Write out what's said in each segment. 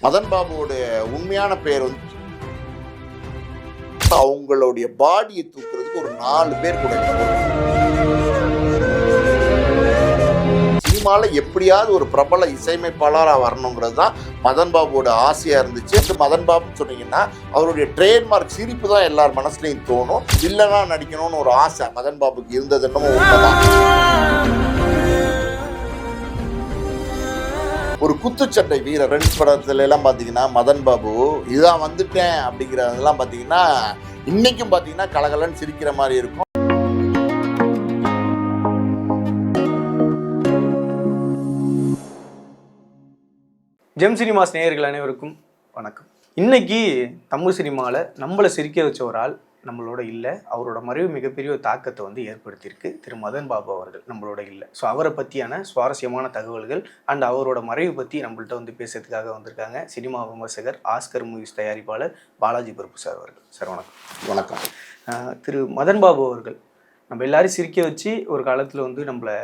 மதன் பாபுவோட உண்மையான பேர் வந்து அவங்களுடைய பாடியை தூக்குறதுக்கு ஒரு 4 பேர் கூட சினிமால எப்படியாவது ஒரு பிரபல இசையமைப்பாளராக வரணுங்கிறது தான் மதன் பாபுவோட ஆசையா இருந்துச்சு. மதன் பாபுன்னு சொன்னீங்கன்னா அவருடைய ட்ரேட்மார்க் சிரிப்பு தான் எல்லார் மனசுலையும் தோணும். வில்லனா நடிக்கணும்னு ஒரு ஆசை மதன் பாபுக்கு இருந்தது என்னமோ உண்மைதான். ஒரு குத்துச்சண்டை வீரர் 2 படத்துல எல்லாம் பார்த்தீங்கன்னா மதன் பாபு இதான் வந்துட்டேன் அப்படிங்கிறதெல்லாம் பார்த்தீங்கன்னா இன்னைக்கும் பார்த்தீங்கன்னா கலகலன்னு சிரிக்கிற மாதிரி இருக்கும். ஜெம் சினிமாஸ் நேயர்கள் அனைவருக்கும் வணக்கம். இன்னைக்கு தமிழ் சினிமாவில் நம்மளை சிரிக்க வச்ச ஒரு ஆள் நம்மளோட இல்லை. அவரோட மறைவு மிகப்பெரிய ஒரு தாக்கத்தை ஏற்படுத்தியிருக்கு. திரு மதன் பாபு அவர்கள் நம்மளோட இல்லை. ஸோ அவரை பற்றியான சுவாரஸ்யமான தகவல்கள் அண்ட் அவரோட மறைவு பற்றி நம்மள்ட்ட பேசுறதுக்காக வந்திருக்காங்க சினிமா விமர்சகர், ஆஸ்கர் மூவிஸ் தயாரிப்பாளர் பாலாஜி பிரபு சார் அவர்கள். சார் வணக்கம். வணக்கம். திரு மதன் பாபு அவர்கள் நம்ம எல்லாரும் சிரிக்க வச்சு ஒரு காலத்தில் நம்மளை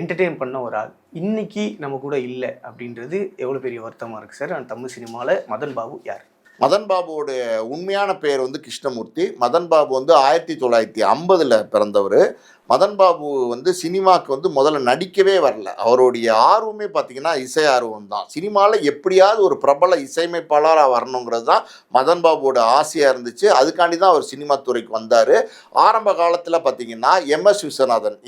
என்டர்டெயின் பண்ண ஒரு ஆள் இன்னைக்கு நம்ம கூட இல்லை அப்படின்றது எவ்வளோ பெரிய வருத்தமாக இருக்குது சார். அந்த தமிழ் சினிமாவில் மதன் பாபு யார்? மதன் பாபுவோட உண்மையான பேர் வந்து கிருஷ்ணமூர்த்தி. மதன் பாபு 1950 பிறந்தவர். மதன் பாபு சினிமாவுக்கு முதல்ல நடிக்கவே வரல. அவருடைய ஆர்வமே பார்த்தீங்கன்னா இசை ஆர்வம் தான். சினிமாவில் எப்படியாவது ஒரு பிரபல இசையமைப்பாளராக வரணுங்கிறது தான் மதன் பாபுவோட ஆசையாக இருந்துச்சு. அதுக்காண்டி தான் அவர் சினிமா துறைக்கு வந்தார். ஆரம்ப காலத்தில் பார்த்தீங்கன்னா MS விஸ்வநாதன்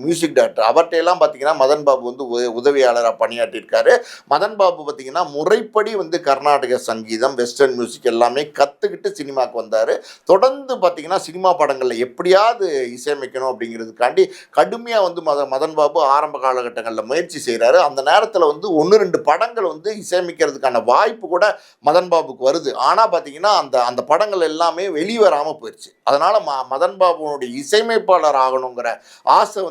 மியூசிக் டைரக்டர், அவர்கிட்டையெல்லாம் பார்த்தீங்கன்னா மதன் பாபு உதவியாளராக பணியாற்றியிருக்காரு. மதன் பாபு பார்த்தீங்கன்னா முறைப்படி கர்நாடக சங்கீதம், வெஸ்டர்ன் மியூசிக் எல்லாமே கற்றுக்கிட்டு சினிமாவுக்கு வந்தார். தொடர்ந்து பார்த்தீங்கன்னா சினிமா படங்களில் எப்படியாவது இசையமைக்கணும் அப்படிங்கிறதுக்காண்டி கடுமையாக மதன் பாபு ஆரம்ப காலகட்டங்களில் முயற்சி செய்கிறாரு. அந்த நேரத்தில் 1-2 படங்கள் இசையமைக்கிறதுக்கான வாய்ப்பு கூட மதன் பாபுக்கு வருது. ஆனால் பார்த்தீங்கன்னா அந்த படங்கள் எல்லாமே வெளிவராமல் போயிடுச்சு. அதனால் மதன் பாபுனுடைய இசையமைப்பாளர் ஆகணுங்கிற ஆசை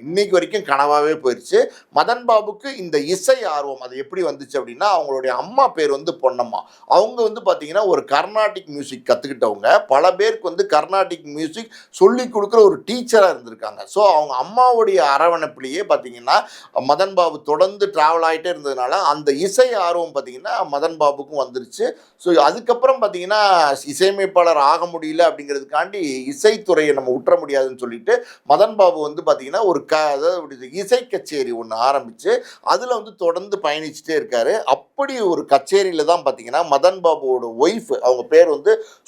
இன்னைக்கு வரைக்கும் கனவாகவே போயிடுச்சு. மதன் பாபுக்கு இந்த இசை ஆர்வம் அது எப்படி வந்துச்சு அப்படின்னா, அவங்களுடைய அம்மா பேர் பொன்னம்மா. அவங்க பார்த்தீங்கன்னா ஒரு கர்நாடிக் மியூசிக் கற்றுக்கிட்டவங்க. பல பேருக்கு கர்நாடிக் மியூசிக் சொல்லி கொடுக்குற ஒரு டீச்சராக இருந்திருக்காங்க. ஸோ அவங்க அம்மாவுடைய அரவணைப்பிலேயே பார்த்தீங்கன்னா மதன் பாபு தொடர்ந்து ட்ராவல் ஆகிட்டே இருந்ததுனால அந்த இசை ஆர்வம் பார்த்தீங்கன்னா மதன் பாபுக்கும் வந்துருச்சு. ஸோ அதுக்கப்புறம் பார்த்தீங்கன்னா இசையமைப்பாளர் ஆக முடியல அப்படிங்கிறதுக்காண்டி இசைத்துறையை நம்ம விட்டுற முடியாதுன்னு சொல்லிட்டு மதன் பாபு பார்த்தீங்கன்னா ஒரு அதாவது இசை கச்சேரி ஒன்று ஆரம்பித்து அதில் தொடர்ந்து பயணிச்சுட்டே இருக்காரு. அப்படி ஒரு கச்சேரியில் தான் பார்த்தீங்கன்னா மதன் பாபுவோட ஒய்ஃப், அவங்க பேர்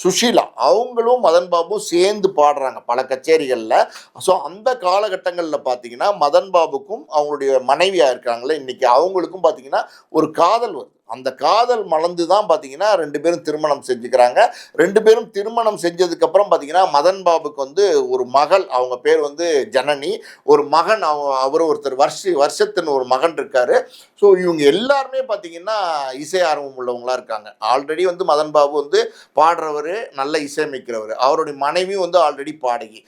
சுஷீலா, அவங்களும் மதன் பாபுவும் சேர்ந்து பாடுறாங்க பல கச்சேரிகளில். ஸோ அந்த காலகட்டங்களில் பார்த்தீங்கன்னா மதன் பாபுக்கும் அவங்களுடைய மனைவியாக இருக்காங்களே இன்னைக்கு, அவங்களுக்கும் பார்த்தீங்கன்னா ஒரு காதல் வருது. அந்த காதல் மலர்ந்து தான் பார்த்தீங்கன்னா 2 பேரும் திருமணம் செஞ்சுக்கிறாங்க. 2 பேரும் திருமணம் செஞ்சதுக்கப்புறம் பார்த்தீங்கன்னா மதன் பாபுக்கு ஒரு மகள், அவங்க பேர் ஜனனி, ஒரு மகன், அவர் ஒருத்தர் வருஷத்தின் ஒரு மகன் இருக்காரு. ஸோ இவங்க எல்லாருமே பார்த்தீங்கன்னா இசை ஆர்வம் உள்ளவங்களா இருக்காங்க. ஆல்ரெடி மதன் பாபு பாடுறவர், நல்ல இசையமைக்கிறவர். அவருடைய மனைவியும் ஆல்ரெடி பாடகி.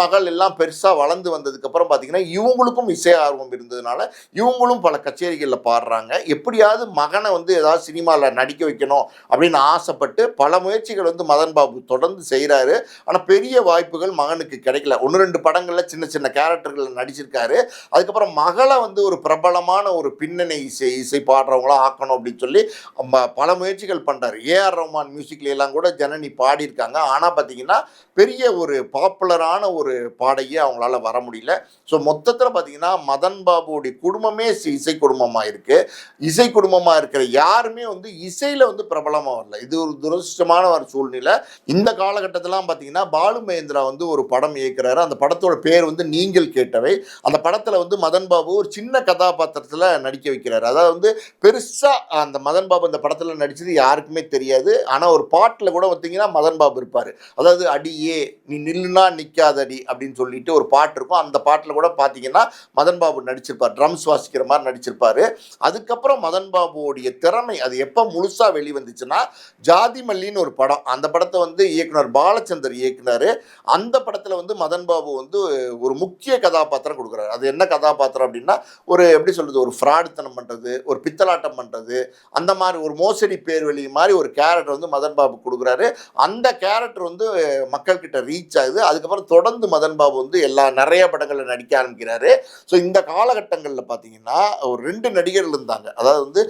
மகள் எல்லாம் பெருசாக வளர்ந்து வந்ததுக்கப்புறம் பார்த்தீங்கன்னா இவங்களுக்கும் இசை ஆர்வம் இருந்ததுனால இவங்களும் பல கச்சேரிகளில் பாடுறாங்க. எப்படியாவது மகனை ஏதாவது சினிமாவில் நடிக்க வைக்கணும் அப்படின்னு ஆசைப்பட்டு பல முயற்சிகள் மதன் பாபு தொடர்ந்து செய்கிறாரு. ஆனால் பெரிய வாய்ப்புகள் மகனுக்கு கிடைக்கல. 1-2 படங்களில் சின்ன சின்ன கேரக்டர்களில் நடிச்சிருக்காரு. அதுக்கப்புறம் மகளை ஒரு பிரபலமான ஒரு பின்னணி இசை பாடுறவங்களா ஆக்கணும் அப்படின்னு சொல்லி பல முயற்சிகள் பண்ணுறாரு. AR ரஹ்மான் மியூசிக்லாம் கூட ஜனனி பாடியிருக்காங்க. ஆனால் பார்த்தீங்கன்னா பெரிய ஒரு பாப்புலரான ஒரு பாடகியை அவங்களால வர முடியல. ஸோ மொத்தத்தில் பார்த்தீங்கன்னா மதன் பாபுடைய குடும்பமே இசை குடும்பமாக இருக்குது. இசை குடும்பமாக இருக்கிற யாருமே இசையில் பிரபலமாக வரல. இது ஒரு துரதிருஷ்டமான ஒரு சூழ்நிலை. இந்த காலகட்டத்திலாம் பார்த்தீங்கன்னா பாலு மகேந்திரா ஒரு படம் இயக்குறாரு. அந்த படத்தோட பேர் நீங்கள் கேட்டவை. அந்த படத்தில் மதன் பாபு ஒரு சின்ன கதாபாத்திரத்தில் நடிக்க வைக்கிறாரு. அதாவது பெருசாக அந்த மதன் பாபு அந்த படத்தில் நடித்தது யாருக்குமே தெரியாது. ஆனால் ஒரு பாட்டில் கூட பார்த்தீங்கன்னா மதன் பாபு இருப்பார். அதாவது அடியே நீ நில்லுனா நிற்காதடி அப்படின்னு சொல்லிட்டு ஒரு பாட்டு இருக்கும். அந்த பாட்டில் கூட பார்த்தீங்கன்னா மதன் பாபு நடிச்சிருப்பார், ட்ரம்ஸ் வாசிக்கிற மாதிரி நடிச்சிருப்பார். அதுக்கப்புறம் மதன் பாபுவோடைய திறமை அது எப்போ முழுசாக வெளிவந்துச்சுன்னா ஜாதி மல்லின்னு ஒரு படம். அந்த படத்தை இயக்குனர் பாலச்சந்தர் இயக்குனர். அந்த படத்தில் மதன் பாபு ஒரு முக்கிய கதாபாத்திரம் கொடுக்குறாரு. அது என்ன கதாபாத்திரம் அப்படின்னா, ஒரு எப்படி சொல்கிறது, ஒரு ஃப்ராடுத்தனம் பண்ணுறது, ஒரு பித்தலாட்டம் பண்ணுறது, அந்த மாதிரி ஒரு மோசடி பேர்வழி மாதிரி ஒரு கேரக்டர் மதன் பாபு கொடுக்குறாரு. அந்த கேரக்டர் மக்கள்கிட்ட ரீச் ஆகுது. அதுக்கப்புறம் தொடர்ந்து மதன் பாபு நிறைய படங்களில் நடிக்க ஆரம்பிக்கிறாரு. ஸோ இந்த காலகட்டங்களில் பார்த்தீங்கன்னா ஒரு 2 நடிகர்கள் இருந்தாங்க. அதாவது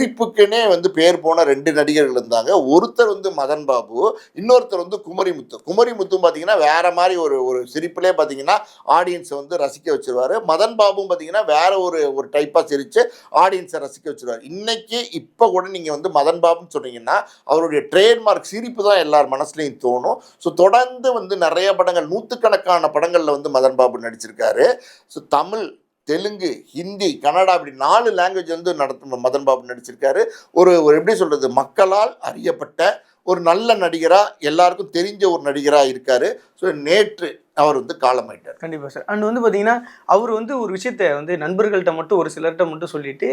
சிரிப்புக்குன்னே வந்து பேர் போன 2 நடிகர்கள் இருந்தாங்க. ஒருத்தர் வந்து மதன் பாபு, இன்னொருத்தர் வந்து குமரிமுத்து. குமரிமுத்தும் பார்த்தீங்கன்னா வேற மாதிரி ஒரு ஒரு சிரிப்பிலே பார்த்தீங்கன்னா ஆடியன்ஸை வந்து ரசிக்க வச்சிருவாரு. மதன் பாபுவும் பார்த்தீங்கன்னா வேற ஒரு ஒரு டைப்பாக சிரித்து ஆடியன்ஸை ரசிக்க வச்சிருவாரு. இன்னைக்கு இப்போ கூட நீங்கள் வந்து மதன் பாபுன்னு சொன்னீங்கன்னா அவருடைய ட்ரேட்மார்க் சிரிப்பு தான் எல்லார் மனசுலையும் தோணும். ஸோ தொடர்ந்து வந்து நிறைய படங்கள், நூற்றுக்கணக்கான படங்களில் வந்து மதன் பாபு நடிச்சிருக்காரு. ஸோ தமிழ், தெலுங்கு, ஹிந்தி, கன்னடா இப்படி 4 லாங்குவேஜ் வந்து மதன் பாபு நடிச்சிருக்காரு. ஒரு ஒரு எப்படி சொல்கிறது, மக்களால் அறியப்பட்ட ஒரு நல்ல நடிகராக, எல்லாருக்கும் தெரிஞ்ச ஒரு நடிகராக இருக்கார். ஸோ நேற்று அவர் வந்து காலமாயிட்டார். கண்டிப்பாக சார். அண்ட் வந்து பார்த்தீங்கன்னா அவர் வந்து ஒரு விஷயத்த வந்து நண்பர்கள்ட்ட மட்டும் ஒரு சிலர்கிட்ட மட்டும் சொல்லிட்டு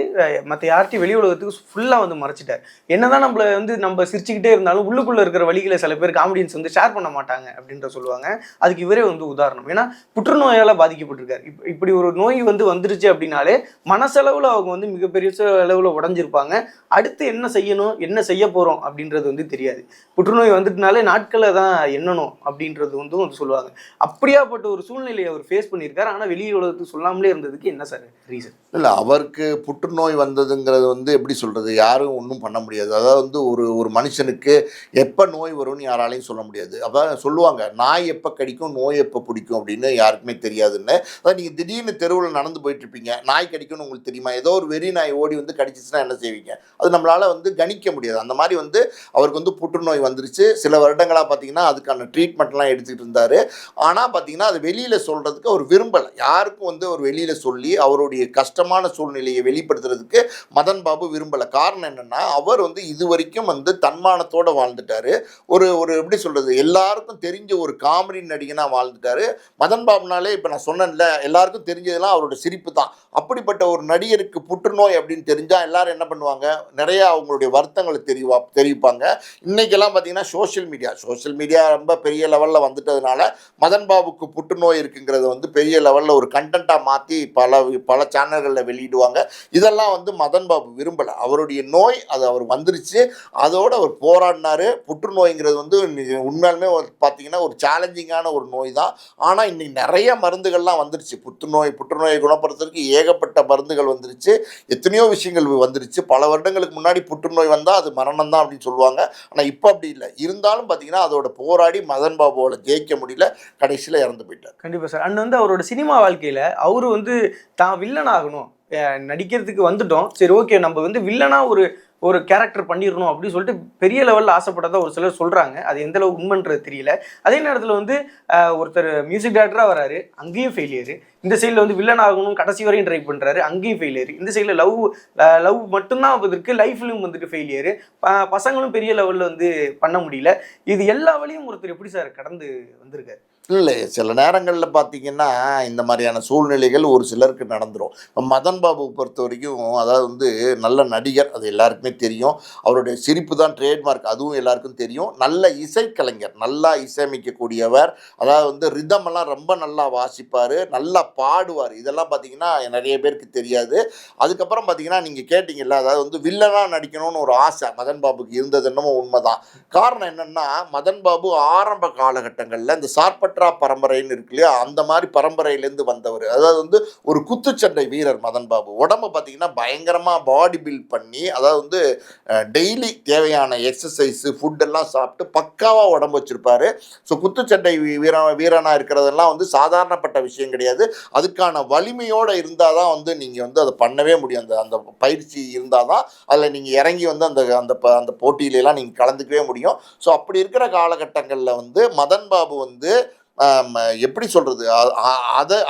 மற்ற யார்ட்டையும் வெளி உலகத்துக்கு ஃபுல்லாக வந்து மறைச்சிட்டார். என்னதான் நம்மளை வந்து நம்ம சிரிச்சுக்கிட்டே இருந்தாலும் உள்ளுக்குள்ளே இருக்கிற வழிகளை சில பேர் காமெடியன்ஸ் வந்து ஷேர் பண்ண மாட்டாங்க அப்படின்ற சொல்லுவாங்க. அதுக்கு இவரே வந்து உதாரணம். ஏன்னா புற்றுநோயால் பாதிக்கப்பட்டிருக்காரு. இப்படி ஒரு நோய் வந்து வந்துருச்சு அப்படின்னாலே மனசளவில் அவங்க வந்து மிகப்பெரிய அளவில் உடஞ்சிருப்பாங்க. அடுத்து என்ன செய்யணும், என்ன செய்ய போகிறோம் அப்படின்றது வந்து தெரியாது. புற்றுநோய் வந்துட்டுனாலே நாட்களை தான் எண்ணணும் அப்படின்றது வந்து சொல்லுவாங்க. அப்படியாப்பட்ட ஒரு சூழ்நிலையை அவர் ஃபேஸ் பண்ணியிருக்காரு. ஆனால் வெளியே உலகத்துக்கு சொல்லாமலே இருந்ததுக்கு என்ன சார் ரீசன்? இல்லை, அவருக்கு புற்றுநோய் வந்ததுங்கிறது வந்து எப்படி சொல்கிறது, யாரும் ஒன்றும் பண்ண முடியாது. அதாவது வந்து ஒரு ஒரு மனுஷனுக்கு எப்போ நோய் வரும்னு யாராலையும் சொல்ல முடியாது. அதான் சொல்லுவாங்க, நாய் எப்போ கடிக்கும், நோய் எப்போ பிடிக்கும் அப்படின்னு யாருக்குமே தெரியாதுன்னு. அதான் நீங்கள் திடீர்னு தெருவில் நடந்து போயிட்டுருப்பீங்க, நாய் கடிக்கும்னு உங்களுக்கு தெரியுமா? ஏதோ ஒரு வெறி நாய் ஓடி வந்து கடிச்சிச்சுன்னா என்ன செய்வீங்க? அது நம்மளால் வந்து கணிக்க முடியாது. அந்த மாதிரி வந்து அவருக்கு வந்து புற்றுநோய் வந்துருச்சு. சில வருடங்களாக பார்த்தீங்கன்னா அதுக்கான ட்ரீட்மெண்ட்லாம் எடுத்துக்கிட்டு இருந்தார். ஆனால் பார்த்தீங்கன்னா அது வெளியில் சொல்கிறதுக்கு அவர் விரும்பலை. யாருக்கும் வந்து அவர் வெளியில் சொல்லி அவருடைய கஷ்டமான சூழ்நிலையை வெளிப்படுத்துறதுக்கு மதன் பாபு விரும்பலை. காரணம் என்னென்னா, அவர் வந்து இது வரைக்கும் வந்து தன்மானத்தோடு வாழ்ந்துட்டார். ஒரு ஒரு எப்படி சொல்கிறது, எல்லாருக்கும் தெரிஞ்ச ஒரு காமெடி நடிகனாக வாழ்ந்துட்டார். மதன் பாபுனாலே இப்போ நான் சொன்னேன்ல, எல்லாருக்கும் தெரிஞ்சதெல்லாம் அவரோட சிரிப்பு தான். அப்படிப்பட்ட ஒரு நடிகருக்கு புற்றுநோய் அப்படின்னு தெரிஞ்சால் எல்லாரும் என்ன பண்ணுவாங்க, நிறையா அவங்களுடைய வருத்தங்களை தெரிவிப்பாங்க. இன்றைக்கெல்லாம் பார்த்தீங்கன்னா சோஷியல் மீடியா ரொம்ப பெரிய லெவலில் வந்துட்டதுனால மதன் பாபுக்கு புற்றுநோய் இருக்குங்கிறத வந்து பெரிய லெவலில் ஒரு கண்டென்ட்டாக மாற்றி பல சேனல்களில் வெளியிடுவாங்க. இதெல்லாம் வந்து மதன் பாபு விரும்பலை. அவருடைய நோய் அது அவர் வந்துருச்சு, அதோடு அவர் போராடினார். புற்றுநோய்ங்கிறது வந்து உண்மையாலுமே பார்த்தீங்கன்னா ஒரு சேலஞ்சிங்கான ஒரு நோய் தான். ஆனால் இன்றைக்கி நிறைய மருந்துகள்லாம் வந்துருச்சு. புற்றுநோயை குணப்படுத்துறதுக்கு ஏகப்பட்ட மருந்துகள் வந்துருச்சு. எத்தனையோ விஷயங்கள் வந்துருச்சு. பல வருடங்களுக்கு முன்னாடி புற்றுநோய் வந்தால் அது மரணம் தான் அப்படின்னு சொல்லுவாங்க. ஆனால் இப்போ அப்படி இல்லை. இருந்தாலும் பார்த்தீங்கன்னா அதோட போராடி மதன் பாபுவோட ஜெயிக்க முடியல, கடைசியில் இறந்து போயிட்டார். கண்டிப்பாக சார். அண்ட் வந்து அவரோட சினிமா வாழ்க்கையில் அவர் வந்து தான் வில்லன் ஆகணும், நடிக்கிறதுக்கு வந்துட்டோம், சரி ஓகே நம்ம வந்து வில்லனாக ஒரு கேரக்டர் பண்ணிடணும் அப்படின்னு சொல்லிட்டு பெரிய லெவலில் ஆசைப்பட்டதா ஒரு சிலர் சொல்கிறாங்க. அது எந்த அளவுக்கு உண்மைன்றது தெரியல. அதே நேரத்தில் வந்து ஒருத்தர் மியூசிக் டைரக்டராக வராரு, அங்கேயும் ஃபெயிலியரு. இந்த சைடில் வந்து வில்லன் ஆகணும் கடைசி வரையும் ட்ரை பண்ணுறாரு, அங்கேயும் ஃபெயிலியரு. இந்த சைடில் லவ் மட்டும்தான் வந்துருக்கு, லைஃப்லையும் வந்துட்டு ஃபெயிலியரு. பசங்களும் பெரிய லெவலில் வந்து பண்ண முடியல. இது எல்லா வழியும் ஒருத்தர் எப்படி சார் கடந்து வந்திருக்காரு? இல்லை, சில நேரங்களில் பார்த்தீங்கன்னா இந்த மாதிரியான சூழ்நிலைகள் ஒரு சிலருக்கு நடந்துடும். இப்போ மதன் பாபுவை பொறுத்த வரைக்கும், அதாவது வந்து நல்ல நடிகர், அது எல்லாருக்குமே தெரியும். அவருடைய சிரிப்பு தான் ட்ரேட்மார்க், அதுவும் எல்லாருக்கும் தெரியும். நல்ல இசைக்கலைஞர், நல்லா இசையமைக்கக்கூடியவர். அதாவது வந்து ரிதமெல்லாம் ரொம்ப நல்லா வாசிப்பார், நல்லா பாடுவார். இதெல்லாம் பார்த்தீங்கன்னா நிறைய பேருக்கு தெரியாது. அதுக்கப்புறம் பார்த்தீங்கன்னா நீங்கள் கேட்டிங்கல்ல, அதாவது வந்து வில்லனாக நடிக்கணும்னு ஒரு ஆசை மதன் பாபுக்கு இருந்தது என்னமோ உண்மைதான். காரணம் என்னென்னா, மதன் பாபு ஆரம்ப காலகட்டங்களில் இந்த சார்பற்ற பரம்பரைன்னு இருக்கு இல்லையா, அந்த மாதிரி பரம்பரையிலேருந்து வந்தவர். அதாவது வந்து ஒரு குத்துச்சண்டை வீரர் மதன் பாபு. உடம்பை பார்த்தீங்கன்னா பயங்கரமாக பாடி பில்ட் பண்ணி, அதாவது வந்து டெய்லி தேவையான எக்ஸசைஸு ஃபுட்டெல்லாம் சாப்பிட்டு பக்காவாக உடம்பு வச்சுருப்பார். ஸோ குத்துச்சண்டை வீரனாக இருக்கிறதெல்லாம் வந்து சாதாரணப்பட்ட விஷயம் கிடையாது. அதுக்கான வலிமையோடு இருந்தால் தான் வந்து நீங்கள் வந்து அதை பண்ணவே முடியும். அந்த பயிற்சி இருந்தால் தான் அதில் நீங்கள் இறங்கி வந்து அந்த போட்டியிலலாம் நீங்கள் கலந்துக்கவே முடியும். ஸோ அப்படி இருக்கிற காலகட்டங்களில் வந்து மதன் பாபு வந்து எப்படி சொல்கிறது,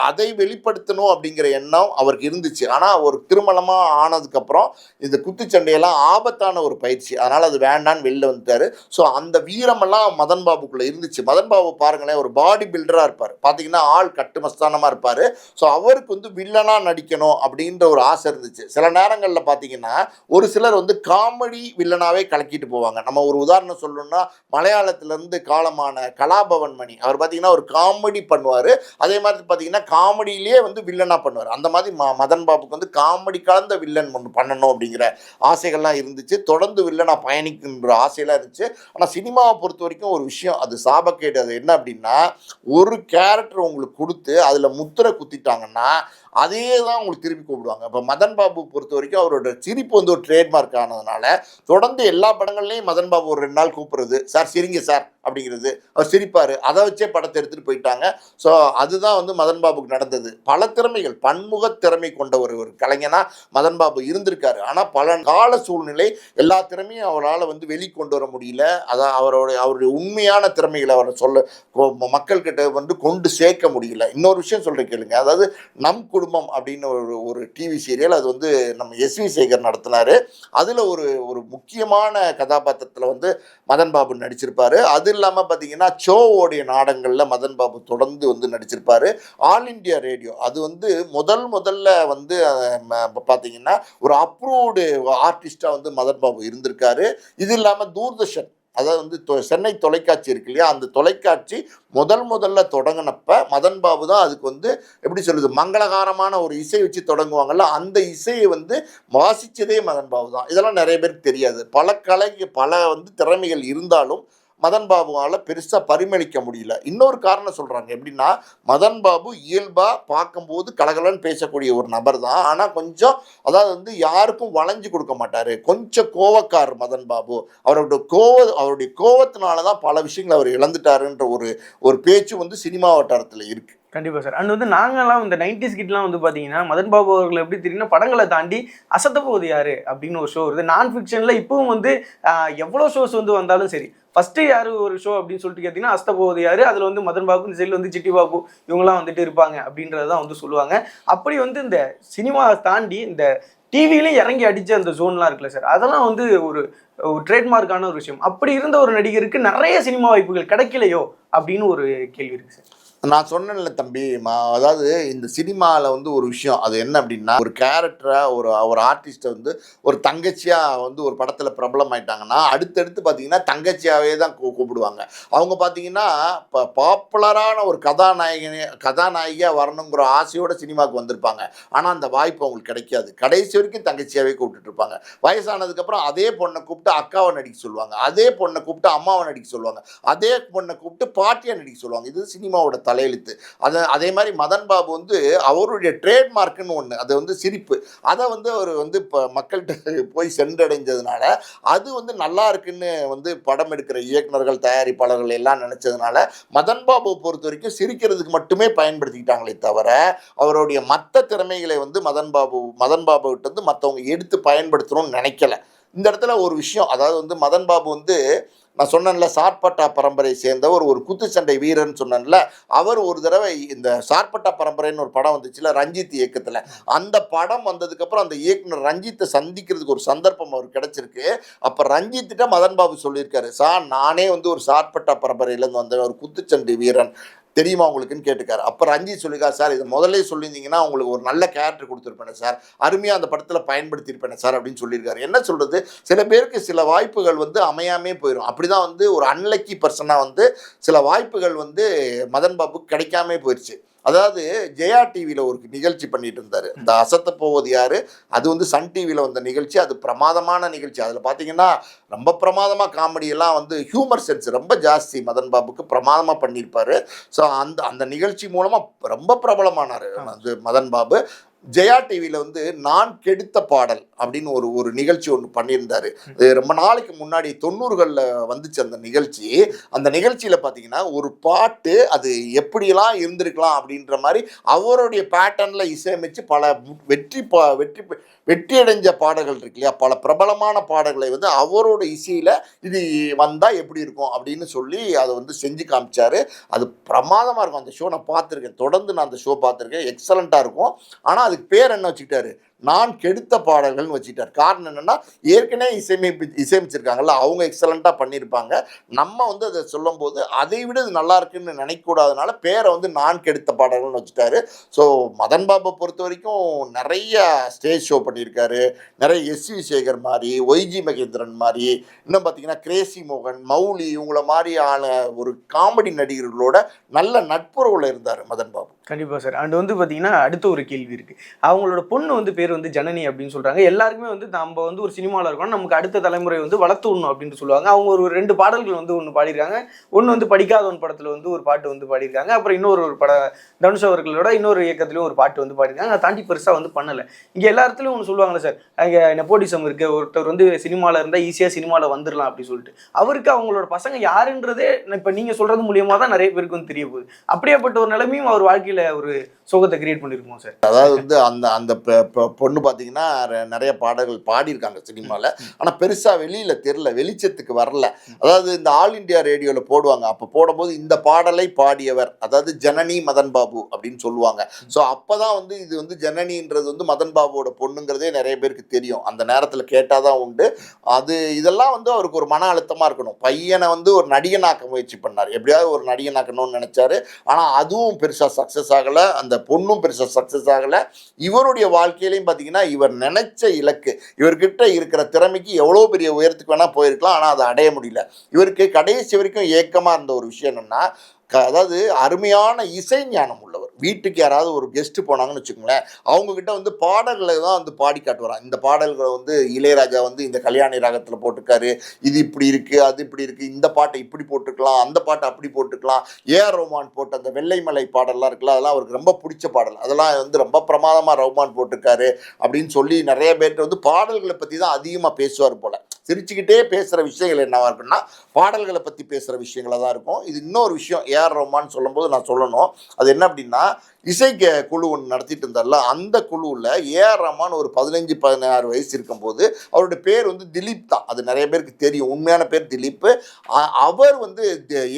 அதை வெளிப்படுத்தணும் அப்படிங்கிற எண்ணம் அவருக்கு இருந்துச்சு. ஆனால் ஒரு திருமணமாக ஆனதுக்கப்புறம் இந்த குத்துச்சண்டையெல்லாம் ஆபத்தான ஒரு பயிற்சி, அதனால் அது வேண்டான்னு வெளில வந்துட்டார். ஸோ அந்த வீரமெல்லாம் மதன் பாபுக்குள்ளே இருந்துச்சு. மதன் பாபு பாருங்களேன், ஒரு பாடி பில்டராக இருப்பார், பார்த்தீங்கன்னா ஆள் கட்டுமஸ்தானமாக இருப்பார். ஸோ அவருக்கு வந்து வில்லனாக நடிக்கணும் அப்படின்ற ஒரு ஆசை இருந்துச்சு. சில நேரங்களில் பார்த்தீங்கன்னா ஒரு சிலர் வந்து காமெடி வில்லனாகவே கலக்கிட்டு போவாங்க. நம்ம ஒரு உதாரணம் சொல்லணும்னா, மலையாளத்திலேருந்து காலமான கலாபவன் மணி, அவர் பார்த்தீங்கன்னா ஒரு காமெடி பண்ணுவார். அதே மாதிரி பார்த்தீங்கன்னா காமெடியிலேயே வந்து வில்லனாக பண்ணுவார். அந்த மாதிரி மதன் பாபுக்கு வந்து காமெடி கலந்த வில்லன் ஒன்று பண்ணணும் அப்படிங்கிற ஆசைகள்லாம் இருந்துச்சு. தொடர்ந்து வில்லனாக பயணிக்கின்ற ஆசையெல்லாம் இருந்துச்சு. ஆனால் சினிமாவை பொறுத்த வரைக்கும் ஒரு விஷயம், அது சாபக்கேடு. அது என்ன அப்படின்னா, ஒரு கேரக்டர் உங்களுக்கு கொடுத்து அதில் முத்திரை குத்திட்டாங்கன்னா அதே தான் உங்களுக்கு திருப்பி கூப்பிடுவாங்க. இப்போ மதன் பாபு பொறுத்த வரைக்கும் அவரோட சிரிப்பு வந்து ஒரு ட்ரேட்மார்க் ஆனதுனால தொடர்ந்து எல்லா படங்கள்லையும் மதன் பாபு ஒரு 2 நாள் கூப்பிடுறது, சார் சிரிங்க சார் அப்படிங்கிறது, அவர் சிரிப்பார், அதை வச்சே படத்தை எடுத்துகிட்டு போயிட்டாங்க. ஸோ அதுதான் வந்து மதன் பாபுக்கு நடந்தது. பல திறமைகள், பன்முக திறமை கொண்ட ஒரு ஒரு கலைஞனா மதன் பாபு இருந்திருக்காரு. ஆனால் பல கால சூழ்நிலை எல்லா திறமையும் அவரால் வந்து வெளிக்கொண்டு வர முடியல. அதான் அவருடைய உண்மையான திறமைகளை அவரை மக்கள்கிட்ட வந்து கொண்டு சேர்க்க முடியல. இன்னொரு விஷயம் சொல்கிறேன் கேளுங்க. அதாவது நம் குடும்பம் அப்படின்னு ஒரு ஒரு டிவி சீரியல், அது வந்து நம்ம எஸ்வி சேகர் நடத்தினார். அதில் ஒரு ஒரு முக்கியமான கதாபாத்திரத்தில் வந்து மதன் பாபு நடிச்சிருப்பார். அது இல்லாமல் பார்த்தீங்கன்னா ஷோவோடைய நாடகங்களில் மதன் பாபு தொடர்ந்து வந்து நடிச்சிருப்பார். ஆல் இண்டியா ரேடியோ அது வந்து முதல்ல வந்து பார்த்தீங்கன்னா ஒரு அப்ரூவ்டு ஆர்டிஸ்டாக வந்து மதன் பாபு இருந்திருக்காரு. இது இல்லாமல் தூர்தர்ஷன், அதாவது வந்து சென்னை தொலைக்காட்சி இருக்கு இல்லையா, அந்த தொலைக்காட்சி முதல்ல தொடங்கினப்ப மதன் பாபு தான் அதுக்கு வந்து எப்படி சொல்லுது, மங்களகரமான ஒரு இசை வச்சு தொடங்குவாங்கல்ல, அந்த இசையை வந்து வாசித்ததே மதன் பாபு தான். இதெல்லாம் நிறைய பேருக்கு தெரியாது. பல வந்து திறமைகள் இருந்தாலும் மதன் பாபுவால் பெருசாக பரிமளிக்க முடியல. இன்னொரு காரணம் சொல்கிறாங்க. எப்படின்னா, மதன் பாபு இயல்பாக பார்க்கும்போது கலகலன்னு பேசக்கூடிய ஒரு நபர் தான். ஆனால் கொஞ்சம், அதாவது வந்து யாருக்கும் வளைஞ்சு கொடுக்க மாட்டார். கொஞ்சம் கோவக்காரர் மதன் பாபு. அவருடைய கோவத்தினால தான் பல விஷயங்களை அவர் இழந்துட்டாருன்ற ஒரு பேச்சு வந்து சினிமா வட்டாரத்தில் இருக்குது. கண்டிப்பாக சார். அண்ட் வந்து நாங்கள்லாம் இந்த 90s கிட்லாம் வந்து பார்த்தீங்கன்னா மதன் பாபு அவர்கள் எப்படி தெரியும்னா, படங்களை தாண்டி அசத்த போகுது யாரு அப்படின்னு ஒரு ஷோ வருது. நான் ஃபிக்ஷனில் இப்பவும் வந்து எவ்வளோ ஷோஸ் வந்து வந்தாலும் சரி, ஃபஸ்ட்டு யார் ஒரு ஷோ அப்படின்னு சொல்லிட்டு கேட்டிங்கன்னா அசத்த போகுது யார், அதில் வந்து மதன் பாபு, இந்த சைடில் வந்து சிட்டி பாபு, இவங்களாம் வந்துட்டு இருப்பாங்க அப்படின்றது தான் வந்து சொல்லுவாங்க. அப்படி வந்து இந்த சினிமா தாண்டி இந்த டிவிலையும் இறங்கி அடித்த அந்த ஜோன்லாம் இருக்குல்ல சார், அதெல்லாம் வந்து ஒரு ட்ரேட்மார்க்கான ஒரு விஷயம். அப்படி இருந்த ஒரு நடிகருக்கு நிறைய சினிமா வாய்ப்புகள் கிடைக்கலையோ அப்படின்னு ஒரு கேள்வி இருக்குது சார். நான் சொன்னேன்ல தம்பி, அதாவது இந்த சினிமாவில் வந்து ஒரு விஷயம், அது என்ன அப்படின்னா, ஒரு கேரக்டரை ஒரு ஆர்டிஸ்ட்டை வந்து ஒரு தங்கச்சியாக வந்து ஒரு படத்தில் பிரபலம் ஆயிட்டாங்கன்னா அடுத்தடுத்து பார்த்தீங்கன்னா தங்கச்சியாகவே தான் கூப்பிடுவாங்க. அவங்க பார்த்தீங்கன்னா இப்போ பாப்புலரான ஒரு கதாநாயகியாக வரணுங்கிற ஆசையோட சினிமாவுக்கு வந்திருப்பாங்க. ஆனால் அந்த வாய்ப்பு அவங்களுக்கு கிடைக்காது. கடைசி வரைக்கும் தங்கச்சியாகவே கூப்பிட்டுட்டு இருப்பாங்க. வயசானதுக்கப்புறம் அதே பொண்ணை கூப்பிட்டு அக்காவை நடிக்க சொல்லுவாங்க, அதே பொண்ணை கூப்பிட்டு அம்மாவை நடிக்க சொல்லுவாங்க, அதே பொண்ணை கூப்பிட்டு பாட்டியை நடிக்க சொல்லுவாங்க. இது சினிமாவோட தலையெழுத்து. அதே மாதிரி மதன் பாபு வந்து அவருடைய ட்ரேட்மார்க்குன்னு ஒன்று, அது வந்து சிரிப்பு. அதை வந்து அவர் வந்து இப்போ மக்கள்கிட்ட போய் சென்றடைஞ்சதுனால அது வந்து நல்லா இருக்குன்னு வந்து படம் எடுக்கிற இயக்குநர்கள், தயாரிப்பாளர்கள் எல்லாம் நினச்சதுனால மதன் பாபுவை பொறுத்த வரைக்கும் சிரிக்கிறதுக்கு மட்டுமே பயன்படுத்திக்கிட்டாங்களே தவிர அவருடைய மற்ற திறமைகளை வந்து மதன் பாபுகிட்ட வந்து மற்றவங்க எடுத்து பயன்படுத்தணும்னு நினைக்கல. இந்த இடத்துல ஒரு விஷயம், அதாவது வந்து மதன் பாபு வந்து நான் சொன்னேன்ல, சார்பட்டா பரம்பரை சேர்ந்தவர், ஒரு குத்துச்சண்டை வீரன் சொன்னேன்ல, அவர் ஒரு தடவை இந்த சார்பட்டா பரம்பரைன்னு ஒரு படம் வந்துச்சுல ரஞ்சித் இயக்கத்தில், அந்த படம் வந்ததுக்கப்புறம் அந்த இயக்குனர் ரஞ்சித்தை சந்திக்கிறதுக்கு ஒரு சந்தர்ப்பம் அவருக்கு கிடைச்சிருக்கு. அப்போ ரஞ்சித்திட்ட மதன் பாபு சொல்லியிருக்காரு, சார் நானே வந்து ஒரு சார்பட்டா பரம்பரையிலேருந்து வந்த ஒரு குத்துச்சண்டை வீரன் தெரியுமா உங்களுக்குன்னு கேட்டுக்காரு. அப்போ ரஞ்சித் சொல்லியிருக்காரு, சார் இதை முதல்ல சொல்லியிருந்தீங்கன்னா உங்களுக்கு ஒரு நல்ல கேரக்டர் கொடுத்துருப்பேனே சார், அருமையாக அந்த படத்தில் பயன்படுத்தியிருப்பேனே சார் அப்படின்னு சொல்லியிருக்காரு. என்ன சொல்கிறது, சில பேருக்கு சில வாய்ப்புகள் வந்து அமையாமே போயிடும். அப்படி தான் வந்து ஒரு அன்லக்கி பர்சனாக வந்து சில வாய்ப்புகள் வந்து மதன் பாபுக்கு கிடைக்காமே போயிடுச்சு. அதாவது ஜெயா டிவியில் ஒரு நிகழ்ச்சி பண்ணிட்டு இருந்தார், இந்த அசத்த போவது யாரு, அது வந்து சன் டிவியில் வந்த நிகழ்ச்சி. அது பிரமாதமான நிகழ்ச்சி. அதில் பார்த்தீங்கன்னா ரொம்ப பிரமாதமாக காமெடியெல்லாம் வந்து ஹியூமர் சென்ஸ் ரொம்ப ஜாஸ்தி மதன் பாபுக்கு, பிரமாதமாக பண்ணியிருப்பார். ஸோ அந்த நிகழ்ச்சி மூலமாக ரொம்ப பிரபலமானார் வந்து மதன் பாபு. ஜெயா டிவியில் வந்து நான் கெடுத்த பாடல் அப்படின்னு ஒரு நிகழ்ச்சி ஒன்று பண்ணியிருந்தார். ரொம்ப நாளைக்கு முன்னாடி 90களில் வந்துச்சு அந்த நிகழ்ச்சி. அந்த நிகழ்ச்சியில் பார்த்தீங்கன்னா ஒரு பாட்டு அது எப்படியெல்லாம் இருந்திருக்கலாம் அப்படின்ற மாதிரி அவருடைய பேட்டர்னில் இசையமைச்சு பல வெற்றி அடைஞ்ச பாடல்கள் இருக்கு இல்லையா, பல பிரபலமான பாடல்களை வந்து அவரோட இசையில் இது வந்தால் எப்படி இருக்கும் அப்படின்னு சொல்லி அதை வந்து செஞ்சு காமிச்சார். அது பிரமாதமாக இருக்கும். அந்த ஷோ நான் பார்த்துருக்கேன், தொடர்ந்து நான் அந்த ஷோ பார்த்துருக்கேன், எக்ஸலண்ட்டாக இருக்கும். ஆனால் அதுக்கு பேர் என்ன வச்சுக்கிட்டாரு, நான் கெடுத்த பாடல்கள்னு வச்சுக்கிட்டார். காரணம் என்னென்னா, ஏற்கனவே இசையமைச்சிருக்காங்கல்ல, அவங்க எக்ஸலண்ட்டாக பண்ணியிருப்பாங்க. நம்ம வந்து அதை சொல்லும்போது அதை விட இது நல்லா இருக்குன்னு நினைக்கக்கூடாதனால பேரை வந்து நான் கெடுத்த பாடல்கள்னு வச்சுட்டாரு. ஸோ மதன் பாபை பொறுத்த வரைக்கும் நிறைய ஸ்டேஜ் ஷோ பண்ணியிருக்காரு. நிறைய எஸ்வி சேகர் மாதிரி, ஒய்ஜி மகேந்திரன் மாதிரி, இன்னும் பார்த்தீங்கன்னா கிரேசி மோகன், மௌலி, இவங்கள மாதிரியான ஒரு காமெடி நடிகர்களோட நல்ல நட்புறவில் இருந்தார் மதன் பாபு. கண்டிப்பாக சார். அண்ட் வந்து பார்த்தீங்கன்னா அடுத்த ஒரு கேள்வி இருக்குது. அவங்களோட பொண்ணு வந்து பேர் பேர் வந்து ஜனனி அப்படின்னு சொல்றாங்க. எல்லாருக்குமே வந்து நம்ம வந்து ஒரு சினிமாவில் இருக்கோம், நமக்கு அடுத்த தலைமுறை வந்து வளர்த்து விடணும் அப்படின்னு சொல்லுவாங்க. அவங்க ஒரு 2 பாடல்கள் வந்து ஒன்று பாடியிருக்காங்க. ஒன்று வந்து படிக்காதவன் படத்தில் வந்து ஒரு பாட்டு வந்து பாடியிருக்காங்க. அப்புறம் இன்னொரு தனுஷ் அவர்களோட இன்னொரு இயக்கத்திலையும் ஒரு பாட்டு வந்து பாடியிருக்காங்க. அதை தாண்டி பெருசாக வந்து பண்ணலை. இங்கே எல்லா இடத்துலையும் ஒன்று சொல்லுவாங்களே சார், அங்கே நெப்போட்டிசம் இருக்கு, ஒருத்தர் வந்து சினிமாவில் இருந்தால் ஈஸியாக சினிமாவில் வந்துடலாம் அப்படின்னு சொல்லிட்டு. அவருக்கு அவங்களோட பசங்க யாருன்றதே இப்போ நீங்கள் சொல்றது மூலியமாக தான் நிறைய பேருக்கு வந்து தெரிய போகுது. அப்படியேப்பட்ட ஒரு நிலைமையும் அவர் வாழ்க்கையில் ஒரு சோகத்தை கிரியேட் பண்ணியிருக்கோம் சார். அதாவது வந்து அந்த அந்த பொண்ணு பார்த்தீங்கன்னா நிறைய பாடல்கள் பாடியிருக்காங்க சினிமாவில். ஆனால் பெருசாக வெளியில் தெரில, வெளிச்சத்துக்கு வரல. அதாவது இந்த ஆல் இண்டியா ரேடியோவில் போடுவாங்க. அப்போ போடும்போது இந்த பாடலை பாடியவர், அதாவது ஜனனி மதன் பாபு அப்படின்னு சொல்லுவாங்க. ஸோ அப்போ தான் வந்து இது வந்து ஜனனின்றது வந்து மதன் பாபுவோட பொண்ணுங்கிறதே நிறைய பேருக்கு தெரியும். அந்த நேரத்தில் கேட்டால் தான் உண்டு. இதெல்லாம் வந்து அவருக்கு ஒரு மன அழுத்தமாக இருக்கணும். பையனை வந்து ஒரு நடிகனாக்க முயற்சி பண்ணார், எப்படியாவது ஒரு நடிகனாக்கணும்னு நினச்சாரு. ஆனால் அதுவும் பெருசாக சக்ஸஸ் ஆகலை, அந்த பொண்ணும் பெருசாக சக்ஸஸ் ஆகலை. இவருடைய வாழ்க்கையிலையும் பார்த்தீங்கன்னா இவர் நினைச்ச இலக்கு, இவர்கிட்ட இருக்கிற திறமைக்கு எவ்வளோ பெரிய உயரத்துக்கு வேணால் போயிருக்கலாம், ஆனால் அதை அடைய முடியல. இவருக்கு கடைசி வரைக்கும் ஏக்கமாக இருந்த ஒரு விஷயம் என்னென்னா, அதாவது அருமையான இசை ஞானம் உள்ளவர். வீட்டுக்கு யாராவது ஒரு கெஸ்ட்டு போனாங்கன்னு வச்சுக்கோங்களேன், அவங்கக்கிட்ட வந்து பாடல்களை தான் வந்து பாடி காட்டுவாரான். இந்த பாடல்களை வந்து இளையராஜா வந்து இந்த கல்யாணி ராகத்தில் போட்டிருக்காரு, இது இப்படி இருக்குது, அது இப்படி இருக்குது, இந்த பாட்டை இப்படி போட்டுக்கலாம், அந்த பாட்டை அப்படி போட்டுக்கலாம். ஏஆர் ரஹ்மான் போட்ட அந்த வெள்ளைமலை பாடல்லாம் இருக்குல்ல, அதெல்லாம் அவருக்கு ரொம்ப பிடிச்ச பாடல், அதெல்லாம் வந்து ரொம்ப பிரமாதமாக ரஹ்மான் போட்டிருக்காரு அப்படின்னு சொல்லி நிறைய பேர்கிட்ட வந்து பாடல்களை பற்றி தான் அதிகமாக பேசுவார் போல். சிரிச்சுக்கிட்டே பேசுகிற விஷயங்கள் என்னவா இருக்குன்னா பாடல்களை பற்றி பேசுகிற விஷயங்களாக தான் இருக்கும். இது இன்னொரு விஷயம் ஏஆர் ரஹ்மான் சொல்லும்போது நான் சொல்லணும். அது என்ன அப்படின்னா, இசைக்கு குழு ஒன்று நடத்திட்டு இருந்தார்ல, அந்த குழுவில் ஏஆர் ரஹ்மான் ஒரு 15-16 வயசு இருக்கும்போது, அவருடைய பேர் வந்து திலீப் தான். அது நிறைய பேருக்கு தெரியும், உண்மையான பேர் திலீப். அவர் வந்து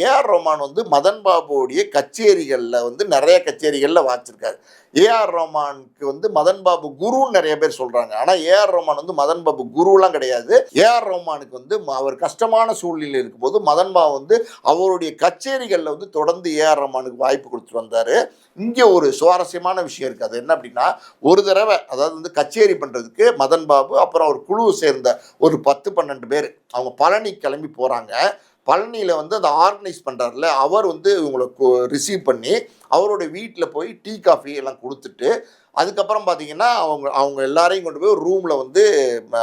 ஏஆர் ரஹ்மான் வந்து மதன் பாபுவோடைய கச்சேரிகளில் வந்து நிறைய கச்சேரிகளில் வாச்சிருக்காரு. ஏஆர் ரஹ்மானுக்கு வந்து மதன் பாபு குருன்னு நிறைய பேர் சொல்கிறாங்க. ஆனால் ஏஆர் ரஹ்மான் வந்து மதன் பாபு குருலாம் கிடையாது. ஏஆர் ரஹ்மானுக்கு வந்து அவர் கஷ்டமான சூழ்நிலை இருக்கும்போது மதன் பாபு வந்து அவருடைய கச்சேரிகளில் வந்து தொடர்ந்து ஏஆர் ரஹ்மானுக்கு வாய்ப்பு கொடுத்துட்டு வந்தார். இங்கே ஒரு சுவாரஸ்யமான விஷயம் இருக்குது. அது என்ன அப்படின்னா, ஒரு தடவை அதாவது வந்து கச்சேரி பண்ணுறதுக்கு மதன் பாபு அப்புறம் ஒரு குழுவை சேர்ந்த ஒரு 10-12 பேர் அவங்க பழனி கிளம்பி போகிறாங்க. பழனியில் வந்து அந்த ஆர்கனைஸ் பண்ணுறாருல, அவர் வந்து இவங்களை ரிசீவ் பண்ணி அவரோட வீட்டில் போய் டீ காஃபி எல்லாம் கொடுத்துட்டு, அதுக்கப்புறம் பார்த்தீங்கன்னா அவங்க எல்லாரையும் கொண்டு போய் ஒரு ரூமில் வந்து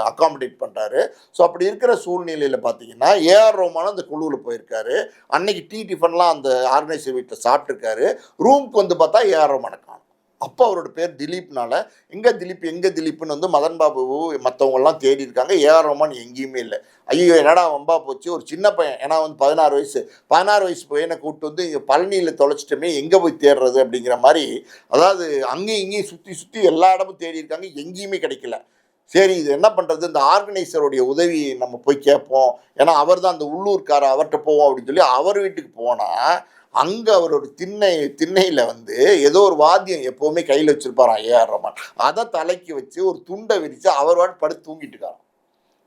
அக்காமடேட் பண்ணுறாரு. ஸோ அப்படி இருக்கிற சூழ்நிலையில் பார்த்தீங்கன்னா ஏஆர் ரஹ்மான் அந்த குழுவில் போயிருக்காரு. அன்னைக்கு டிஃபன்லாம் அந்த ஆர்கனைசர் வீட்டில் சாப்பிட்ருக்காரு. ரூமுக்கு வந்து பார்த்தா ஏஆர் ரஹ்மானை காணோம். அப்போ அவரோட பேர் திலீப்னால எங்கே திலீப்னு வந்து மதன் பாபு மற்றவங்கெல்லாம் தேடி இருக்காங்க. ஏஆர் ரஹ்மான் எங்கேயுமே இல்லை. ஐயோ என்னடா வம்பா போச்சு, ஒரு சின்ன பையன், ஏன்னா வந்து 16 வயசு பையனை கூப்பிட்டு வந்து இங்கே பழனியில் தொலைச்சிட்டோமே, எங்கே போய் தேடுறது அப்படிங்கிற மாதிரி. அதாவது அங்கேயும் இங்கேயும் சுற்றி எல்லா இடமும் தேடி இருக்காங்க, எங்கேயுமே கிடைக்கல. சரி இது என்ன பண்ணுறது, இந்த ஆர்கனைசருடைய உதவி நம்ம போய் கேட்போம், ஏன்னா அவர் தான் அந்த உள்ளூர்காரர், அவர்கிட்ட போவோம் அப்படின்னு சொல்லி அவர் வீட்டுக்கு போனால் அங்கே அவரோட திண்ணையில் வந்து ஏதோ ஒரு வாத்தியம் எப்போவுமே கையில் வச்சுருப்பாராம் ஏஆர் ரஹ்மான். அதை தலைக்கு வச்சு ஒரு துண்டை விரித்து அவர் வாட்டு படுத்து தூங்கிட்டு இருக்காராம்.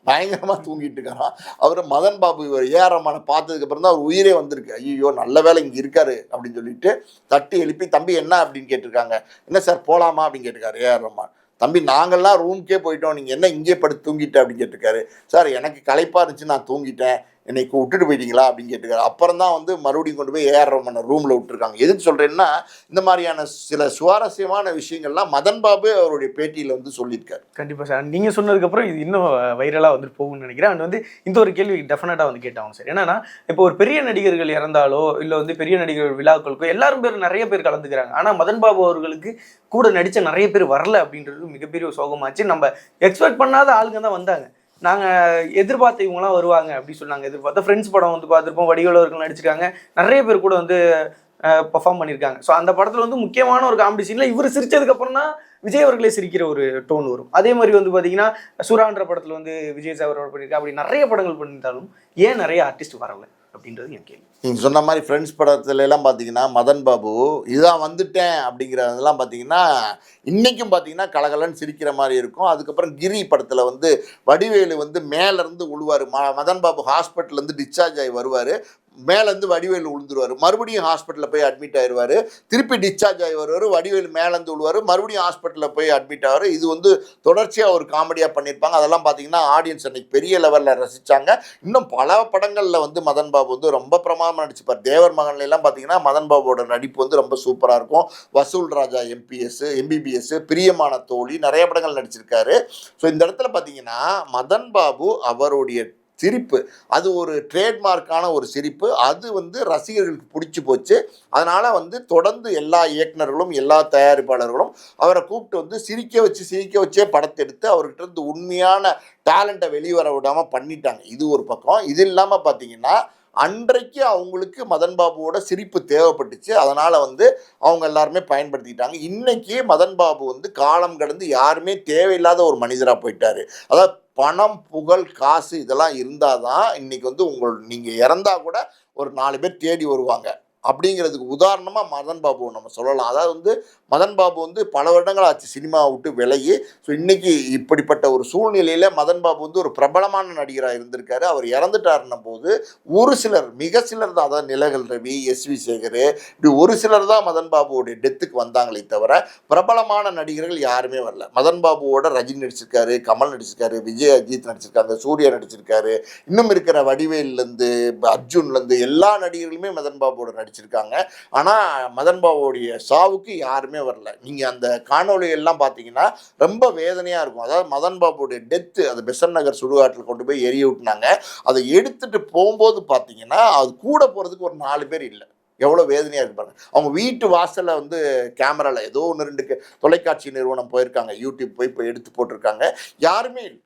பயங்கரமாக தூங்கிட்டு இருக்காராம். அவர் மதன் பாபு இவர் ஏஆர் ரஹ்மானை பார்த்ததுக்கப்புறம் தான் அவர் உயிரே வந்திருக்கு. ஐயோ நல்ல வேலை இங்கே இருக்காரு அப்படின்னு சொல்லிட்டு தட்டி எழுப்பி, தம்பி என்ன அப்படின்னு கேட்டிருக்காங்க. என்ன சார் போகலாமா அப்படின்னு கேட்டிருக்காரு ஏஆர் ரஹ்மான். தம்பி நாங்கள்லாம் ரூம்க்கே போயிட்டோம், நீங்கள் என்ன இங்கே படுத்து தூங்கிட்ட அப்படின்னு கேட்டிருக்காரு. சார் எனக்கு களைப்பாக இருந்துச்சு, நான் தூங்கிட்டேன், என்னை விட்டுட்டு போயிட்டீங்களா அப்படின்னு கேட்டிருக்காரு. அப்புறம் தான் வந்து மறுபடியும் கொண்டு போய் ஏஆர் ரஹ்மானை ரூமில் விட்டுருக்காங்க. எதுக்கு சொல்கிறேன்னா, இந்த மாதிரியான சில சுவாரஸ்யமான விஷயங்கள்லாம் மதன் பாபு அவருடைய பேட்டியில் வந்து சொல்லியிருக்காரு. கண்டிப்பாக சார், நீங்கள் சொன்னதுக்கப்புறம் இது இன்னும் வைரலாக வந்துட்டு போகும்னு நினைக்கிறேன். அண்ட் வந்து இந்த ஒரு கேள்வி டெஃபினட்டாக வந்து கேட்டாங்க சார். என்னன்னா, இப்போ ஒரு பெரிய நடிகர்கள் இறந்தாலோ இல்லை வந்து பெரிய நடிகர்கள் விழாக்களுக்கோ எல்லாரும் நிறைய பேர் கலந்துக்கிறாங்க. ஆனால் மதன் பாபு அவர்களுக்கு கூட நடித்த நிறைய பேர் வரல அப்படின்றது மிகப்பெரிய ஒரு சோகமாச்சு. நம்ம எக்ஸ்பெக்ட் பண்ணாத ஆளுங்க தான் வந்தாங்க. நாங்கள் எதிர்பார்த்த இவங்களாம் வருவாங்க அப்படின்னு சொல்லி நாங்கள் எதிர்பார்த்தோம். ஃப்ரெண்ட்ஸ் படம் வந்து பார்த்துருப்போம், வடிவேலவர்கள் நடிச்சிருக்காங்க, நிறைய பேர் கூட வந்து பர்ஃபார்ம் பண்ணியிருக்காங்க. ஸோ அந்த படத்தில் வந்து முக்கியமான ஒரு காமெடி சீனில் இவர் சிரிச்சதுக்கப்புறம் தான் விஜய் அவர்களே சிரிக்கிற ஒரு டோன் வரும். அதே மாதிரி வந்து பார்த்தீங்கன்னா சுறான்ற படத்தில் வந்து விஜய் சார் அவரோட பண்ணியிருக்கா. அப்படி நிறைய படங்கள் பண்ணியிருந்தாலும் ஏன் நிறைய ஆர்டிஸ்ட் வரல அப்படின்றது என் கேள்வி. நீங்கள் சொன்ன மாதிரி ஃப்ரெண்ட்ஸ் படத்துல எல்லாம் பார்த்தீங்கன்னா மதன் பாபு இதான் வந்துட்டேன் அப்படிங்கிறதெல்லாம் பார்த்தீங்கன்னா இன்றைக்கும் பார்த்தீங்கன்னா கலகலன்னு சிரிக்கிற மாதிரி இருக்கும். அதுக்கப்புறம் கிரி படத்தில் வந்து வடிவேலு வந்து மேலேருந்து உழுவார். மதன் பாபு ஹாஸ்பிட்டல்லேருந்து டிஸ்சார்ஜ் ஆகி வருவார். மேலேருந்து வடிவேலு விழுந்துருவார், மறுபடியும் ஹாஸ்பிட்டலில் போய் அட்மிட் ஆயிடுவார், திருப்பி டிஸ்சார்ஜ் ஆகி வருவார், வடிவேலு மேலேருந்து விழுவார், மறுபடியும் ஹாஸ்பிட்டலில் போய் அட்மிட் ஆவார். இது வந்து தொடர்ச்சியாக ஒரு காமெடியாக பண்ணியிருப்பாங்க. அதெல்லாம் பார்த்தீங்கன்னா ஆடியன்ஸ் அன்னைக்கு பெரிய லெவலில் ரசித்தாங்க. இன்னும் பல படங்களில் வந்து மதன் பாபு வந்து ரொம்ப பிரமாதமாக நடிச்சுப்பார். தேவர் மகன்லாம் பார்த்தீங்கன்னா மதன் பாபுவோட நடிப்பு வந்து ரொம்ப சூப்பராக இருக்கும். வசூல் ராஜா எம்பிபிஎஸ், பிரியமான தோழி, நிறைய படங்கள் நடிச்சிருக்காரு. ஸோ இந்த இடத்துல பார்த்தீங்கன்னா மதன் பாபு அவருடைய சிரிப்பு அது ஒரு ட்ரேட்மார்க்கான ஒரு சிரிப்பு. அது வந்து ரசிகர்களுக்கு பிடிச்சி போச்சு. அதனால் வந்து தொடர்ந்து எல்லா இயக்குநர்களும் எல்லா தயாரிப்பாளர்களும் அவரை கூப்பிட்டு வந்து சிரிக்க வச்சே படத்தை எடுத்து அவர்கிட்ட இருந்து உண்மையான டேலண்ட்டை வெளிவர விடாமல் பண்ணிட்டாங்க. இது ஒரு பக்கம். இது இல்லாமல் பார்த்தீங்கன்னா அன்றைக்கு அவங்களுக்கு மதன் பாபுவோட சிரிப்பு தேவைப்பட்டுச்சு. அதனால் வந்து அவங்க எல்லாருமே பயன்படுத்திக்கிட்டாங்க. இன்னைக்கு மதன் பாபு வந்து காலம் கடந்து யாருமே தேவையில்லாத ஒரு மனிதராக போயிட்டாரு. அதாவது பணம், புகழ், காசு இதெல்லாம் இருந்தால் தான் இன்னைக்கு வந்து நீங்கள் இறந்தா கூட ஒரு 4 பேர் தேடி வருவாங்க அப்படிங்கிறதுக்கு உதாரணமாக மதன் பாபுவை நம்ம சொல்லலாம். அதாவது வந்து மதன் பாபு வந்து பல வருடங்கள் ஆச்சு சினிமாவை விட்டு விலகி. ஸோ இன்னைக்கு இப்படிப்பட்ட ஒரு சூழ்நிலையில் மதன் பாபு வந்து ஒரு பிரபலமான நடிகராக இருந்திருக்காரு. அவர் இறந்துட்டாருன்னும் போது ஒரு சிலர், மிக சிலர் தான், அதாவது நிலகல் ரவி, எஸ்வி சேகர், இப்படி ஒரு சிலர் தான் மதன் பாபுவோடைய டெத்துக்கு வந்தாங்களே தவிர பிரபலமான நடிகர்கள் யாருமே வரல. மதன் பாபுவோட ரஜினி நடிச்சிருக்காரு, கமல் நடிச்சிருக்காரு, விஜய் அஜித் நடிச்சிருக்காங்க, சூர்யா நடிச்சிருக்காரு, இன்னும் இருக்கிற வடிவேல்லேருந்து அர்ஜுன்லேருந்து எல்லா நடிகர்களுமே மதன் பாபுவோட நடிச்சிருக்காங்க. ஆனால் மதன் பாபுவோடைய சாவுக்கு யாருமே வரல. நீங்கள் அந்த காணொலி எல்லாம் பார்த்தீங்கன்னா ரொம்ப வேதனையாக இருக்கும். அதாவது மதன் பாபுவோடைய டெத்து அது பெசன்ட் நகர் சுடுகாட்டில் கொண்டு போய் எரிய விட்டுனாங்க. அதை எடுத்துகிட்டு போகும்போது பார்த்தீங்கன்னா அது கூட போகிறதுக்கு ஒரு 4 பேர் இல்லை. எவ்வளோ வேதனையாக இருப்பாங்க. அவங்க வீட்டு வாசலில் வந்து கேமராவில் ஏதோ 1-2 தொலைக்காட்சி நிறுவனம் போயிருக்காங்க, யூடியூப் போய் எடுத்து போட்டிருக்காங்க. யாருமே இல்லை,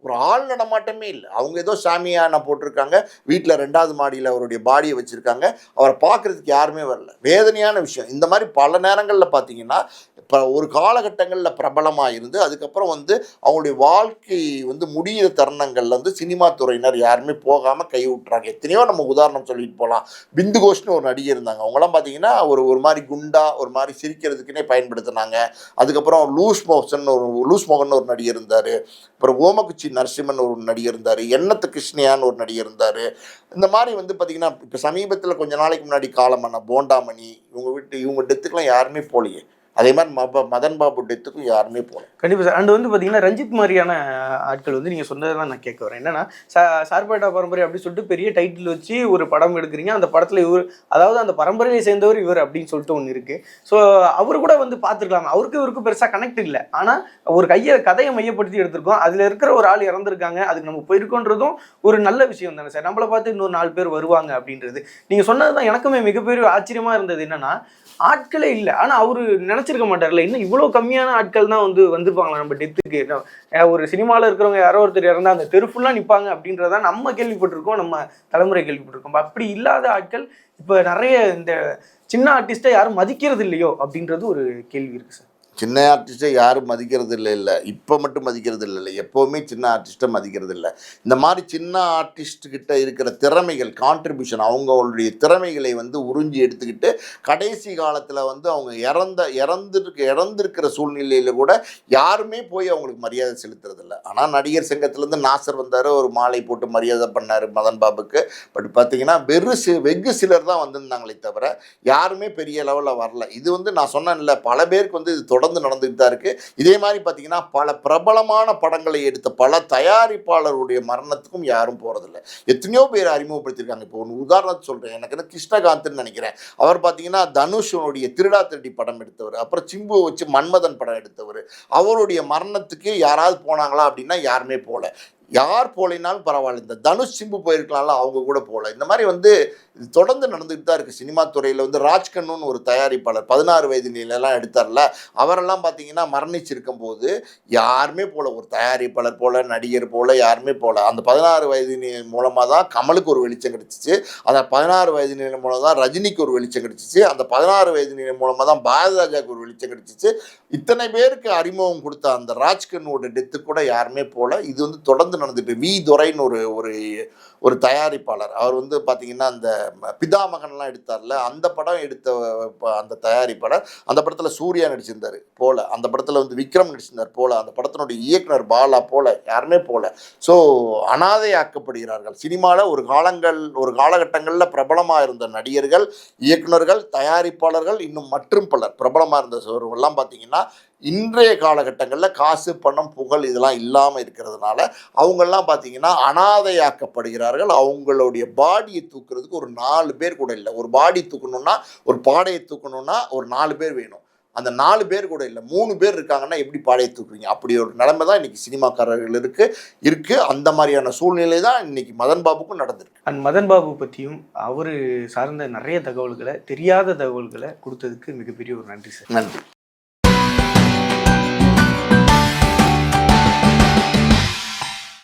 ஒரு ஆள் நடமாட்டமே இல்லை. அவங்க ஏதோ சாமியானா போட்டிருக்காங்க, வீட்டில் 2வது மாடியில் அவருடைய பாடியை வச்சுருக்காங்க, அவரை பார்க்குறதுக்கு யாருமே வரல. வேதனையான விஷயம். இந்த மாதிரி பல நேரங்களில் பார்த்தீங்கன்னா இப்போ ஒரு காலகட்டங்களில் பிரபலமாக இருந்து அதுக்கப்புறம் வந்து அவங்களுடைய வாழ்க்கை வந்து முடிகிற தருணங்களில் வந்து சினிமா துறையினர் யாருமே போகாமல் கை விட்டுறாங்க. எத்தனையோ நம்ம உதாரணம் சொல்லிட்டு போகலாம். பிந்து கோஷ்னு ஒரு நடிகை இருந்தாங்க. அவங்களாம் பார்த்தீங்கன்னா ஒரு மாதிரி குண்டா ஒரு மாதிரி சிரிக்கிறதுக்குன்னே பயன்படுத்தினாங்க. அதுக்கப்புறம் லூஸ் மோகன் ஒரு நடிகர் இருந்தார். அப்புறம் ஓமகுச்சி நரசிம்மன் ஒரு நடிகர் இருந்தார். எண்ணத்து கிருஷ்ணயான்னு ஒரு நடிகர் இருந்தார். இந்த மாதிரி வந்து பார்த்தீங்கன்னா இப்போ சமீபத்தில் கொஞ்ச நாளைக்கு முன்னாடி காலமான போண்டாமணி, இவங்க டெத்துக்கெலாம் யாருமே போகலையே. அதே மாதிரி மதன் பாபு டெத்துக்கும் யாருமே போகல. கண்டிப்பாக சார். அண்ட் வந்து பார்த்தீங்கன்னா ரஞ்சித் மாதிரியான ஆட்கள் வந்து நீங்கள் சொன்னதெல்லாம் நான் கேட்க வரேன். என்னன்னா சார்பேட்டா பரம்பரை அப்படின்னு சொல்லிட்டு பெரிய டைட்டில் வச்சு ஒரு படம் எடுக்கிறீங்க. அந்த படத்தில் இவர், அதாவது அந்த பரம்பரையை சேர்ந்தவர் இவர் அப்படின்னு சொல்லிட்டு ஒன்று இருக்குது. ஸோ அவர் கூட வந்து பார்த்துருக்கலாம். அவருக்கு இவருக்கும் பெருசாக கனெக்ட் இல்லை. ஆனால் ஒரு கதையை மையப்படுத்தி எடுத்திருக்கோம். அதில் இருக்கிற ஒரு ஆள் இறந்துருக்காங்க, அதுக்கு நம்ம போயிருக்கோன்றதும் ஒரு நல்ல விஷயம் தானே சார். நம்மளை பார்த்து இன்னொரு 4 பேர் வருவாங்க அப்படின்றது நீங்கள் சொன்னது தான் எனக்குமே மிகப்பெரிய ஆச்சரியமாக இருந்தது. என்னன்னா ஆட்களே இல்லை, ஆனால் அவரு நினச்சிருக்க மாட்டார்ல, இன்னும் இவ்வளோ கம்மியான ஆட்கள் தான் வந்திருப்பாங்களா நம்ம டெத்துக்கு. ஒரு சினிமாவில் இருக்கிறவங்க யாரோ ஒருத்தர் இறந்தா அந்த தெரு ஃபுல்லாக நிற்பாங்க அப்படின்றத நம்ம கேள்விப்பட்டிருக்கோம், நம்ம தலைமுறை கேள்விப்பட்டிருக்கோம். அப்படி இல்லாத ஆட்கள் இப்போ நிறைய இந்த சின்ன ஆர்டிஸ்ட்டை யாரும் மதிக்கிறது இல்லையோ அப்படின்றது ஒரு கேள்வி இருக்குது சார். சின்ன ஆர்டிஸ்ட்டை யாரும் மதிக்கிறது இல்லை. இப்போ மட்டும் மதிக்கிறது இல்லை, எப்போவுமே சின்ன ஆர்டிஸ்ட்டை மதிக்கிறது இல்லை. இந்த மாதிரி சின்ன ஆர்டிஸ்ட்கிட்ட இருக்கிற திறமைகள், கான்ட்ரிபியூஷன், அவங்களுடைய திறமைகளை வந்து உறிஞ்சி எடுத்துக்கிட்டு கடைசி காலத்தில் வந்து அவங்க இறந்திருக்கிற சூழ்நிலையில் கூட யாருமே போய் அவங்களுக்கு மரியாதை செலுத்துறதில்ல. ஆனால் நடிகர் சங்கத்திலேருந்து நாசர் வந்தார், ஒரு மாலை போட்டு மரியாதை பண்ணார் மதன் பாபுக்கு. பட் பார்த்தீங்கன்னா வெகு சிலர் தான் வந்திருந்தாங்களே தவிர யாருமே பெரிய லெவலில் வரல. இது வந்து நான் சொன்னேன்ல, பல பேருக்கு வந்து இது தொடர்ந்து நடந்துகிட்டு தான் இருக்கு. இதே மாதிரி பார்த்தீங்கன்னா பல பிரபலமான படங்களை எடுத்த பல தயாரிப்பாளருடைய மரணத்துக்கும் யாரும் போறதில்லை. எத்தனையோ பேர் அறிமுகப்படுத்தியிருக்காங்க. இப்போ ஒன்று உதாரணத்துக்கு சொல்றேன். எனக்கு கிருஷ்ணகாந்த்னு நினைக்கிறேன். அவர் பார்த்தீங்கன்னா தனுஷனுடைய திருடா திருடி படம் எடுத்தவர், அப்புறம் சிம்புவை வச்சு மன்மதன் படம் எடுத்தவர். அவருடைய மரணத்துக்கு யாராவது போனாங்களா அப்படின்னா யாருமே போல. யார் போலினாலும் பரவாயில்ல, இந்த தனுஷ் சிம்பு போயிருக்கலாம்ல, அவங்க கூட போகல. இந்த மாதிரி வந்து இது தொடர்ந்து நடந்துகிட்டு தான் இருக்குது. சினிமா துறையில் வந்து ராஜ்கண்ணுன்னு ஒரு தயாரிப்பாளர் 16 வயது நிலையெல்லாம் எடுத்தார்ல, அவரெல்லாம் பார்த்தீங்கன்னா மரணிச்சிருக்கும் போது யாருமே போல, ஒரு தயாரிப்பாளர் போல, நடிகர் போல யாருமே போல. அந்த 16 வயது நிலை மூலமாக தான் கமலுக்கு ஒரு வெளிச்சம் கிடச்சிச்சு. அந்த 16 வயது நிலை மூலம் தான் ரஜினிக்கு ஒரு வெளிச்சம் கிடச்சிச்சு. அந்த 16 வயது நிலை மூலமாக தான் பாரதிராஜாவுக்கு ஒரு வெளிச்சம் கிடச்சிச்சு. இத்தனை பேருக்கு அறிமுகம் கொடுத்த அந்த ராஜ்கண்ணோட டெத்து கூட யாருமே போல. இது வந்து தொடர்ந்து தொடர்ந்து நடந்துட்டு வி துரைன்னு ஒரு ஒரு ஒரு தயாரிப்பாளர், அவர் வந்து பார்த்தீங்கன்னா அந்த பிதாமகன்லாம் எடுத்தார்ல, அந்த படம் எடுத்த அந்த தயாரிப்பாளர், அந்த படத்தில் சூர்யா நடிச்சிருந்தார் போல, அந்த படத்தில் வந்து விக்ரம் நடிச்சிருந்தார் போல, அந்த படத்தினுடைய இயக்குனர் பாலா போல, யாருமே போல. ஸோ அனாதையாக்கப்படுகிறார்கள் சினிமாவில். ஒரு காலகட்டங்களில் பிரபலமாக இருந்த நடிகர்கள், இயக்குனர்கள், தயாரிப்பாளர்கள், இன்னும் மற்றும் பலர் பிரபலமாக இருந்தவர்கள்லாம் பார்த்தீங்கன்னா இன்றைய காலகட்டங்களில் காசு, பணம், புகழ் இதெல்லாம் இல்லாமல் இருக்கிறதுனால அவங்கெல்லாம் பார்த்தீங்கன்னா அனாதையாக்கப்படுகிறார்கள். அவங்களுடைய பாடியை தூக்குறதுக்கு ஒரு 4 பேர் கூட இல்லை. ஒரு பாடி தூக்கணும்னா, ஒரு பாடையை தூக்கணும்னா ஒரு 4 பேர் வேணும். அந்த 4 பேர் கூட இல்லை, 3 பேர் இருக்காங்கன்னா எப்படி பாடையை தூக்குவீங்க? அப்படி ஒரு நிலைமை தான் இன்னைக்கு சினிமாக்காரர்கள் இருக்கு. அந்த மாதிரியான சூழ்நிலை தான் இன்னைக்கு மதன் பாபுக்கும் நடந்திருக்கு. அண்ட் மதன் பாபு பற்றியும் அவர் சார்ந்த நிறைய தகவல்களை, தெரியாத தகவல்களை கொடுத்ததுக்கு மிகப்பெரிய ஒரு நன்றி சார். நன்றி.